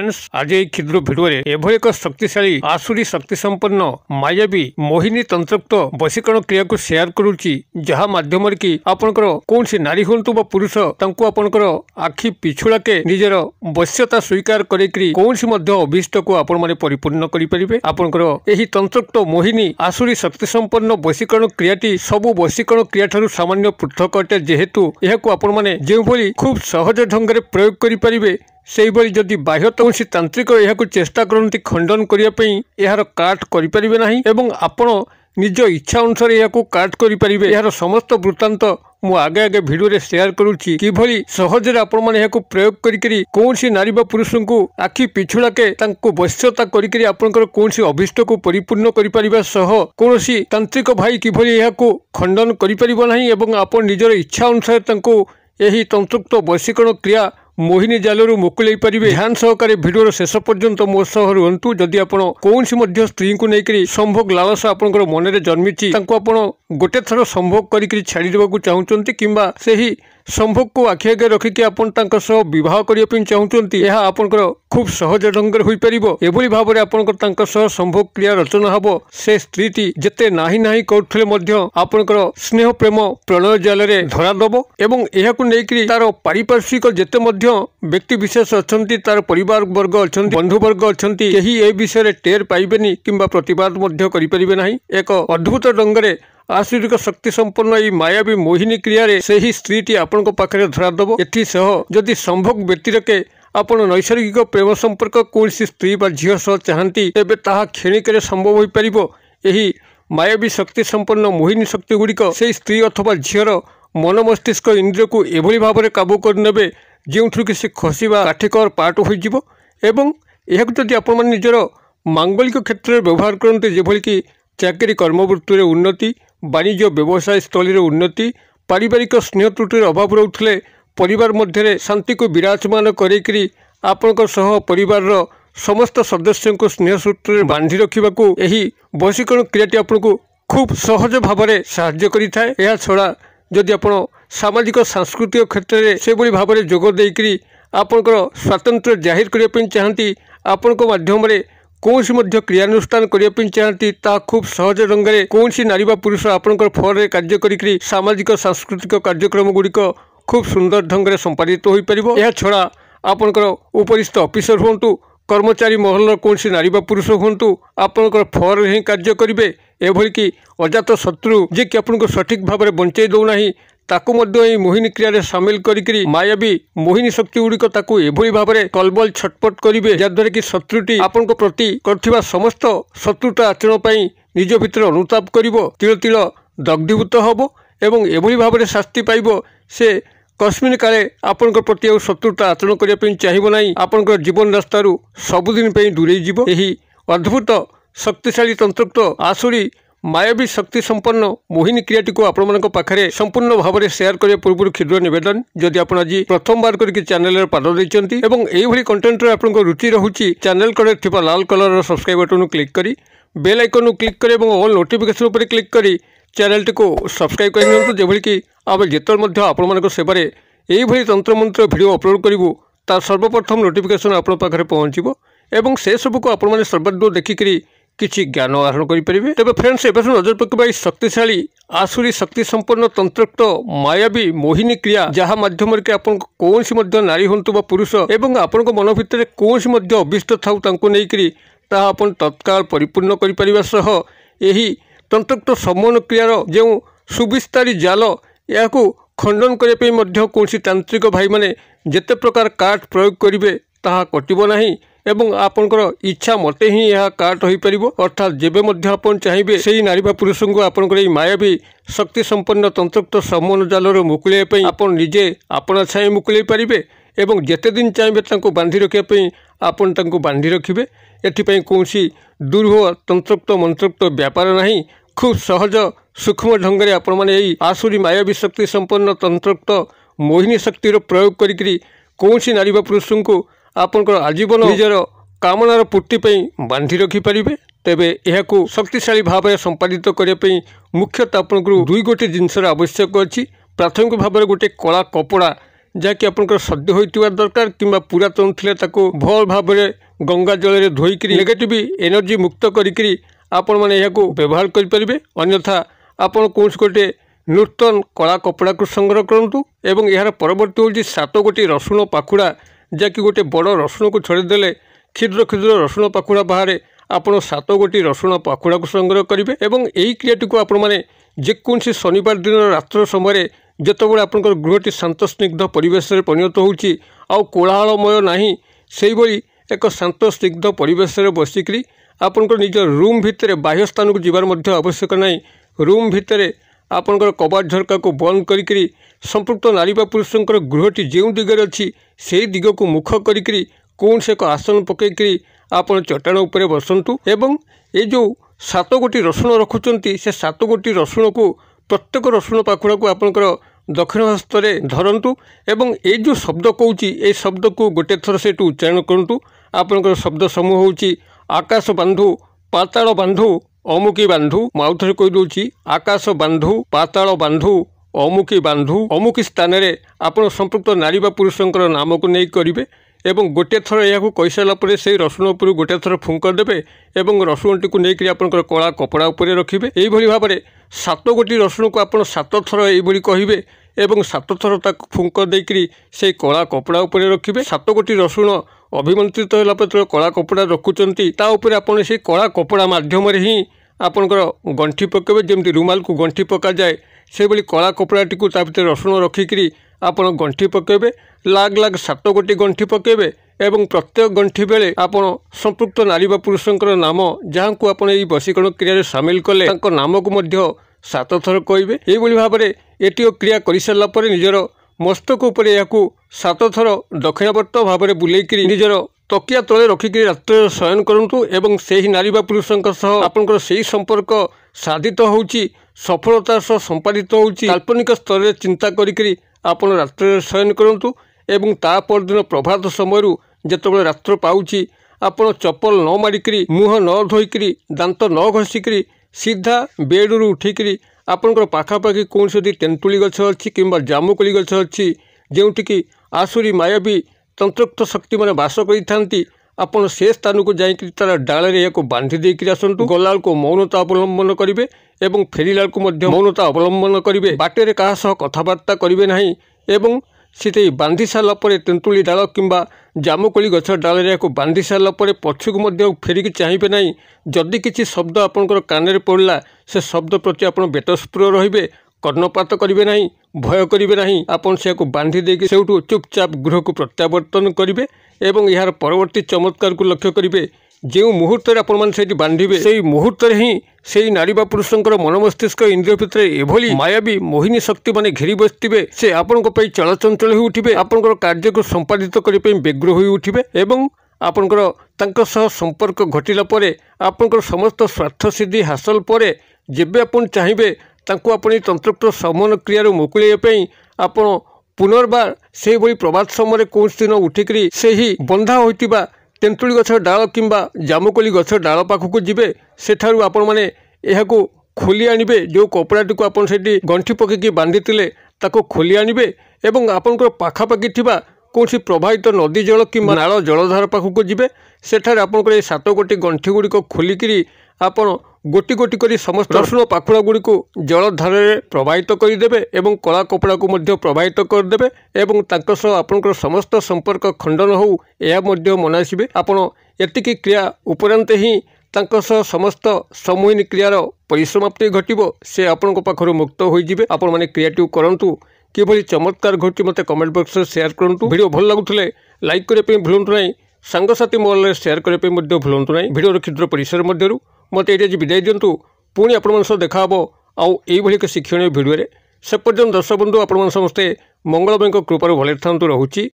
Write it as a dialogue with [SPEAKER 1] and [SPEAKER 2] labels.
[SPEAKER 1] Friends आज ये क्षुद्र भिडियो एभली एक शक्तिशाली आसुरी शक्ति संपन्न मायावी मोहिनी तंत्रोक्त वशीकरण क्रिया को शेयर करुच्ची जहा माध्यम कि आपनकर कौन सी नारी हूँ बा पुरुष तांको आपनकर आखि पिछुड़ाके निजर वश्यता स्वीकार करी कौन सी अभीष्ट को आपण माने परिपूर्ण करें आपनकर एही तंत्रोक्त मोहिनी आसुरी शक्ति संपन्न वशीकरण क्रियाटी सबु वशीकरण क्रिया ठारू सामान्य पृथक अटे जेहेतु यह आपण माने जो खूब सहज ढंग से प्रयोग करें से जदि बाह्य कौन तांत्रिक यह चेष्टा करती खंडन करने यार काट करें ना एवं आपण निज इच्छा अनुसार यह काट करें यार समस्त वृत्तांत मु आगे आगे भिडियो शेयर करुच्ची किभली सहजरे आपण माने यह प्रयोग करी कौन सी नारी बा पुरुष को आखि पिछुड़ाके वश्यता करी आपनकर कौन सी अभीष्ट को परिपूर्ण करिपरिबा सह कौन सी तांत्रिक भाई किभली यह खंडन करिपरिबो नाही एवं आपण निजर इच्छा अनुसार तांको यही तंत्रोक्त वशीकरण क्रिया मोहिनी जालू मुकुलाई पारे। ध्यान सहकारे भिडियोर शेष पर्यंत मो सह रुहतु। जदि आपण कौन सी स्त्री को लेकर संभोग लालसा आपनकर मन में जन्मी आपण गोटे थर संभोग करी छाड़ीदेवा चाहूँगी किंबा सही संभोग को आखि आगे रखिकी आपण विवाह करने चाहूँगी यह आपनकर खूब सहज ढंग से एभली भाव में आपनकर संभोग क्रिया रचना हम से स्त्रीटी जेते नाही नाही करुले आपनकर स्नेह प्रेम प्रणय जाल धरादब एवं यह नहीं तार पारिपार्श्विक जेते व्यक्ति विशेष अच्छा तार परिवार वर्ग अच्छा बंधु वर्ग अच्छा कहीं ए विषय टेर पाइबेनी किंबा प्रतिवाद करें ना एक अद्भुत ढंग से आसुरिक शक्ति संपन्न ये मायावी मोहिनी क्रिया से ही स्त्रीटी आपण पाखे धरादब एथि सह जदि संभोग व्यतिरेके आपण नैसर्गिक प्रेम संपर्क कौन स्त्री बा झील सह चाहती तेबे ताहा क्षणिक संभव हो पार। यही मायावी शक्ति संपन्न मोहिनी शक्ति गुड़िक से स्त्री अथवा झीर मन मस्तिष्क इंद्रिय को एभली भाव में काबू करने जो कि से खसवा काठिकर पार्ट हो जदि आपण निजर मांगलिक क्षेत्र में व्यवहार करते जेभली कि चाकरी कर्मवृत्ति उन्नति वाणिज्य व्यवसाय स्थल उन्नति पारिवारिक स्नेह त्रुटिर अभाव रोले परिवार मध्य शांति को विराजमान करी आपणकर सह परिवार समस्त सदस्यों को स्नेह सूत्र बांधि रखा यही वशीकरण क्रियाटी आपको खूब सहज भाव में साहाय्य करिथाए। यह छड़ा जदि आप सामाजिक सांस्कृतिक क्षेत्र में से भाव में जोग देकरी आपणकर स्वातंत्र्य जाहिर करने चाहती आपण माध्यम कौन सी क्रियानुष्ठान करने चाहती ता खूब सहज ढंग से कौन सी नारी बा पुरुष आपणकर फोन में कार्य करी सामाजिक सांस्कृतिक कार्यक्रम गुड़िक खूब सुंदर ढंग से संपादित हो पार। यह छड़ा आपणकर उपरिस्थ ऑफिसर हूँ कर्मचारी महल कौन सी नारी बा पुरुष हूँ आपणकर फोन ही कार्य करेंगे एभली कि अजात शत्रु जे कि आपको सठिक भाव में बंचाई दौना ताकू मोहिनी क्रिया सामिल करी मायावी मोहिनी शक्ति गुड़िक एभली भाव में कलबल छटपट करेंगे जहाद्वारा कि शत्रुटी आपण प्रति कर समस्त शत्रुता आचरण निज भितर अनुताप कर तिल तिल दग्धीभूत हम एवं एभली भाव में शास्ति पाइब से कस्मिन काले आपण प्रति शत्रुता आचरण करने चाहिए ना आपंकर जीवन रास्तारू सबुदिन दूरे जीव। यही अद्भुत शक्तिशाली तंत्रोक्त आसुरी मायावी शक्ति संपन्न मोहिनी क्रियाटी को आपण पाखे संपूर्ण भाव में शेयर करने पूर्व क्षुद्र निवेदन जदि आप आज प्रथम बार करके चैनल पाद देते यही कंटेंट आपको रुचि रोचे चैनल कड़े थी लाल कलर सब्सक्राइब बटन क्लिक करी बेल आइकन क्लिक करें और ऑल नोटिफिकेशन पर क्लिक करी चैनल को सब्सक्राइब कर जेभली कि आम जिते आपण सेवार यही तंत्र मंत्र भिडियो अपलोड करूँ तार सर्वप्रथम नोटिफिकेशन आपण पाखे पहुँचो एवं से सबको आपण सर्वादू देखिकी किसी ज्ञान आहरण करेंगे। तेज फ्रेंड्स एवं नजर पकड़ा शक्तिशाली आसुरी शक्ति संपन्न तंत्रोक्त मायावी मोहिनी क्रिया जहाँ माध्यम कौन सी नारी हूँ बा पुरुष एवं आपण मन भितर कौन सी अभीष्ट था आप तत्काल परिपूर्ण कर यही तंत्रोक्त सम्मोहन क्रियार जो सुविस्तारी जाल या खंडन करने कौन तांत्रिक भाई माने जेते प्रकार काट प्रयोग करेंगे ताहा कटिबो नाही एवं आपनकर इच्छा मते ही यह काट हो पार अर्थात जेबे आप चाहिए से नारी बा पुरुष को आपनकर मायावी शक्ति संपन्न तंत्रोक्त सम्मोहन जालर मुकुलाई आप निजे आपना छाई मुकुलाई पारे एवं जेते दिन चाहिए बांधि रखापी आपन बांधि रखिए एथिपाई कौन दुर्भ तंत्रोक्त मंत्रोक्त व्यापार नहीं खूब सहज सूक्ष्म ढंग से आपण मैंने आसुरी मायावी शक्ति संपन्न तंत्रोक्त मोहिनी शक्तिर प्रयोग करी कौन सी नारी बा पुरुष को आपनकर आजीवन निजर कामनार पूर्ति बांधि रखिपारे। तेबे यह शक्तिशाली भाव में संपादित करने मुख्यतः आपको दुई गोटे जिनसर आवश्यक अच्छी प्राथमिक भाव में गोटे कला कपड़ा जहाँकि आपंकर सद्य होता दरकार कि पुरातन थे भल भाव में गंगा जल धोईक नेगेटिव एनर्जी मुक्त करी आपण मैंने व्यवहार करें। अन्यथा आपण कौन गोटे नूतन कला कपड़ा को संग्रह करूँ। एवं यार परवर्ती हूँ 7 गोटी रसुण पाखुड़ा जहाँकि गोटे बड़ रसुण को छड़ीदेले क्षुद्र क्षुद्र रसुण पाखुड़ा बाहर आपड़ 7 गोटी रसुण पाखुड़ा को संग्रह करेंगे। एवं यही क्रियाटी को आपण मैंने जेकोसी शनिवार दिन रात्र समय जितेबाला आपंकर गृहटी शांत स्निग्ध परिवेश में परिणत होउची आउ कोलाहलमय नहीं से भली एक शांत स्निग्ध परिवेश में बसिकी आपंकर निज रूम भितर बाह्य स्थान को जीवार मध्य आवश्यक नहीं। रूम भितर आपंकर कबाट झरका को बंद करी संपृक्त नारी बा पुरुषंकर गृहटी जो दिगरे अच्छी से दिग को मुख करी कौन से एक आसन पकईकरी आपण चट्टाण उपरे बसंतु। एवं ये जो 7 गोटी रसुण रखुचंती से 7 गोटी रसुण को प्रत्येक रसुण पाखुड़ा को आपंकर दक्षिण हस्त धरतु। एवं ये जो शब्द कहूँ ये शब्द को गोटे थर से उच्चारण करूँ। आपंकर शब्द समूह होउची आकाश बांधु पाताल बांधु अमुकी बांधु। मुझे कहीदे आकाश बांधु पाताल बांधु अमुकी बांधु। अमुकी स्थान में आपड़ संपृक्त नारी बा पुरुषंकर नाम को नहीं करेंगे। एवं गोटे थर यह कही सारापर से रसुण उपर गोटे थर फुंक देवे और रसुणटी को लेकर आपंकर कला कपड़ा उपर रखिए। यही भाव में 7 गोटी रसुण को आप 7 थर ये कहे एवं 7 थर तक फुंक देकर से कला कपड़ा उपर रखिए। 7 गोटी रसुण अभिमंत्रित होगा कला कपड़ा रखुंट आपड़ से कला कपड़ा मध्यम ही आपंकर गंठी पकेबे जमी रुमाल को गंठी पका जाए से भली कला कपड़ाटी को भर रसुण रखिकी आपण गंठी पकेबे। लाग लाग 7 गोटी गंठी पकेबे एवं प्रत्येक गंठी बेले आपण संपृक्त नारी बा पुरुषंकर नाम जहाँ को आपण ये वशीकरण क्रिया सामिल कले नाम को मध्य 7 थर कहे। यही भाव में ये क्रिया कर सारापर निजर मस्तक उपर या 7 थर दक्षिणावर्त भाव में बुलेकी निजर तकिया तले रखिकी रात्र शयन करूँ। एवं से ही नारी बा पुरुषंक सह आपंकर से ही संपर्क साधित होउची सफलता सह संपादित होउची काल्पनिक स्तर में चिंता करी आपण रात्र शयन करूँ। एवं ता परदिन प्रभात समय जितेबाला रात्र पाउची आपण चप्पल न मारिकी मुह न धोईकी दांत न घषिकी सीधा बेड्रु उठिकी आपंकर पाखापाखि कौन से तेंतुली गछ अच्छी कि जामुकोली गछ अच्छी जोटिकी आसुरी मायावी तंत्रोक्त शक्ति मैंने बास करी आपड़ से स्थान को जाकि तार डाल बांधी देकर आसतु। गला को मौनता अवलंबन करेंगे और फेरला को मौनता अवलंबन करेंगे। बाटे क्या सह कथबार्ता करेंगे ना एवं से बांधी सारापर तेंतुली डाल कि जामुकोली गछ डाल बांधी सारापर पछक फेरिकी चाहिए ना। जदि किसी शब्द आपंकर कान पड़ा से शब्द प्रति आप बेतस्पुर रे कर्णपात करेंगे ना भय करेंगे ना आपन से बांधी देकी से चुपचाप गृह को प्रत्यावर्तन करेंगे। एवं यार परवर्ती चमत्कार को लक्ष्य करेंगे जो मुहूर्त से बांधे से मुहूर्त ही से नारी बा पुरुषंकर मन मस्तिष्क इंद्रिय भितर एभली मायावी मोहिनी शक्ति माने घेरी बसथिबे से आपनको पई चलचंचल हो उठिबे आपनकर कार्य को संपादित करिपे व्यग्र हो उठिबे। एवं आपनकर तांका सह संपर्क घटिला परे आपनकर समस्त स्वार्थ सिद्धि हासिल परे जेबे आपन चाहिबे तांको आपन तंत्रोक्त समन क्रिया मुकुलिया पई आपन पुनर्बार से भली प्रभात समय कौन दिन उठिकी से ही बंधा होइतिबा तेंतुली गछ डाल कि जामुकोली गछ डाल पाखक जीवे सेठारु आपण माने एहाको खोली आनिबे जो कपड़ाटी को आपन सेठी गंठी पकेकी बांधीतिले ताको खोली आनिबे एवं आपनकर पाखापाखि थिबा कौन प्रवाहित नदी जल कि नाल जलधार पाखक जीवे सेठारे आपनकर 7 गोटी गंठी गुड़िक खोलिकी आपण गोटी गोटी करी समस्त रसुण पाखुड़ा गुड़िक जलधार में प्रवाहित करदेवे एवं कला कपड़ा को मध्य प्रवाहित करदेवे एवं तांको सह आपनकर समस्त संपर्क खंडन हो यह मध्य मनासिबे। आपण एतिकी क्रिया उपरांत ही तांको सह समस्त समूहिनी क्रियार परिसमाप्ति घटिबो से आपनको पाखरु मुक्त होइजिबे। आपण माने क्रियाटिव करंतु किभली चमत्कार घटी मते कमेंट बॉक्स में शेयर करंतु। वीडियो भल लागुथिले लाइक करे पे भूलंतु नाही सांगसाथी मोबाइल में शेयर करे पे मध्य भूलंतु नाही। वीडियो क्षुद्र परिसर मध्यरु मत ये विदाय दिंतु पुणी आपण देखा आउ एक शिक्षणीय भिडियो से पर्यटन दर्शक बंधु आपण समस्ते मंगलमय कृपार भले था रहुची।